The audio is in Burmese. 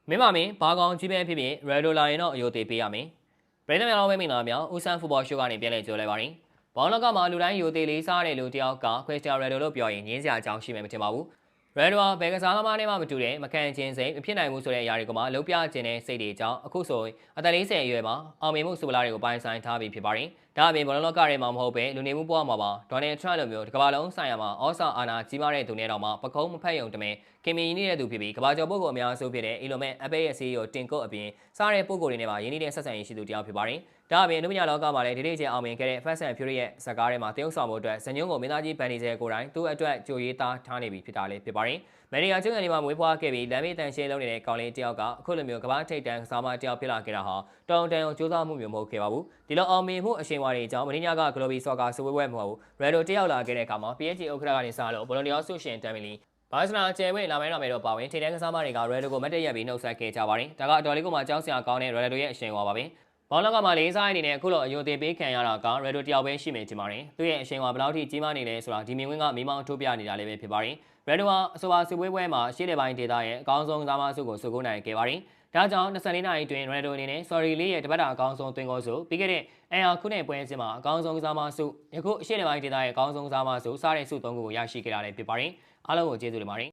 မင်းပါမင်းဘာကောင်ကြီးပဲဖြစ်ဖြစ်ရယ်ဒိုလာရင်တော့အယိုသေးပေးရမယ်။ပြည်သူများလုံးပဲမင်္ဂလာများဦးဆန်းဖူဘောရှိုးကနေပြန်လည်ကြိုလဲပါရင်။ဘောင်းလောက်ကမှလူတိုင်းယိုသေးလေးစားတယ်လို့တယောက်ကခွေစတီယာရယ်ဒိုလို့ပြောရင်ငင်းစရာအကြောင်းရှိမယ်မထင်ပါဘူး။ရယ်ဒိုဟာဘယ်ကစားသမားနဲ့မှမတူတဲ့မကန်ချင်းစိတ်မဖြစ်နိုင်ဘူးဆိုတဲ့အရာတွေကမှလုံးပြခြင်းတဲ့စိတ်တွေကြောင့်အခုဆိုအသက်40အရွယ်မှာအောင်မြင်မှုစူပလာတွေကိုပိုင်ဆိုင်ထားပြီးဖြစ်ပါရင်။ဒါအပြင်ဘောလုံးလောကထဲမှာမဟုတ်ပဲလူနေမှုဘဝမှာပါဒေါ်နယ်ထရန့်လိုမျိုးတစ်ကမ္ဘာလုံးဆိုင်ရာမှာဩစာအာဏာကြီးမားတဲ့သူနဲ့တောင်မှပကုံးမဖက်ယုံတမဲခင်မင်းနေတဲ့သူဖြစ်ပြီးကမ္ဘာကျော်ပုဂ္ဂိုလ်အများစုဖြစ်တဲ့အီလိုမန်အပေးရဲ့ CEO တင်ကုတ်အပြင်စားတဲ့ပုဂ္ဂိုလ်တွေနဲ့ပါရင်းနှီးတဲ့ဆက်ဆံရေးရှိသူတယောက်ဖြစ်ပါတယ်။ဒါအပြင်လူမညာလောကမှာလည်းဒီနေ့ကျအောင်မြင်ခဲ့တဲ့ Fast and Furious ဇာတ်ကားထဲမှာတရုတ်ဆောင်မှုအတွက်ဇညုံကိုမင်းသားကြီးဗန်ဒီဇယ်ကိုယ်တိုင်သူ့အတွက်ကြိုရေးသားထားနေပြီဖြစ်တာလည်းဖြစ်ပါတယ်။မန်နီယာကျွန်းကနေမှမွေးဖွားခဲ့ပြီးလမ်းမေးတန်ရှင်းလုံးနေတဲ့ကောင်လေးတယောက်ကအခုလိုမျိုးကမ္ဘာထိပ်တန်းကစားမတယောက်ဖြစ်လာခဲ့တာဟာတောင်တန်အောင်စူးစမ်းမှုမျိုးမဟုတ်ခဲ့ပါဘူး။ဒီလိုအောင်မြင်မှုအရှိန်အဝါတွေကြောင့်မင်းညာက Global Soccer စပွဲမဟုတ်ဘူး။ Redo တယောက်လာခဲ့တဲ့အခါမှာ PSG ဥက္ကဋ္ဌကနေစလို့ဘောလုံးတရားဆုရှင်တမ်မီလီဘာစနာကျဲဝဲလာမဲတော့ပါဝင်ထိတဲ့ကစားမတွေက Redo ကိုမတ်တက်ရက်ပြီးနှုတ်ဆက်ခဲ့ကြပါတယ်။ဒါကအတော်လေးကိုမှကြောက်စရာကောင်းတဲ့ Redo ရဲ့အရှိန်အဝါပါပဲ။ဘောလုံးကမှလေးစားအနေနဲ့အခုလိုအယိုသေးပေးခံရတာက Redo တယောက်ပဲရှိမယ်ထင်ပါတယ်။သူ့ရဲ့အရှိန်အဝါဘယ်လောက်ထိကြီးမားနေလဲဆိုတာဒီမြင်ကွင်းကမိမောင်းထိုးပြနေတာလည်းပဲဖြစ်ပါတယ်။ Redo ဟာအဆိုပါစုပွဲမှာရှေ့လေပိုင်းဒေတာရဲ့အကောင်းဆုံးကစားမစုကိုစုကိုနိုင်ခဲ့ပါတယ်။ဒါကြောင့်24နာရီတွင် Redo အနေနဲ့ Sorry လေးရဲ့တပတ်တာအကောင်းဆုံးသွင်းကိုစုပြီးခဲ့တဲ့အန်အာခုနှစ်ပွဲစဉ်မှာအကောင်းဆုံးကစားမစုယခုရှေ့လေပိုင်းဒေတာရဲ့အကောင်းဆုံးကစားမစုစားတဲ့စု3ခုကိုရရှိခဲ့တာလည်းဖြစ်ပါတယ်။အားလုံးကိုကျေးဇူးတင်ပါတယ်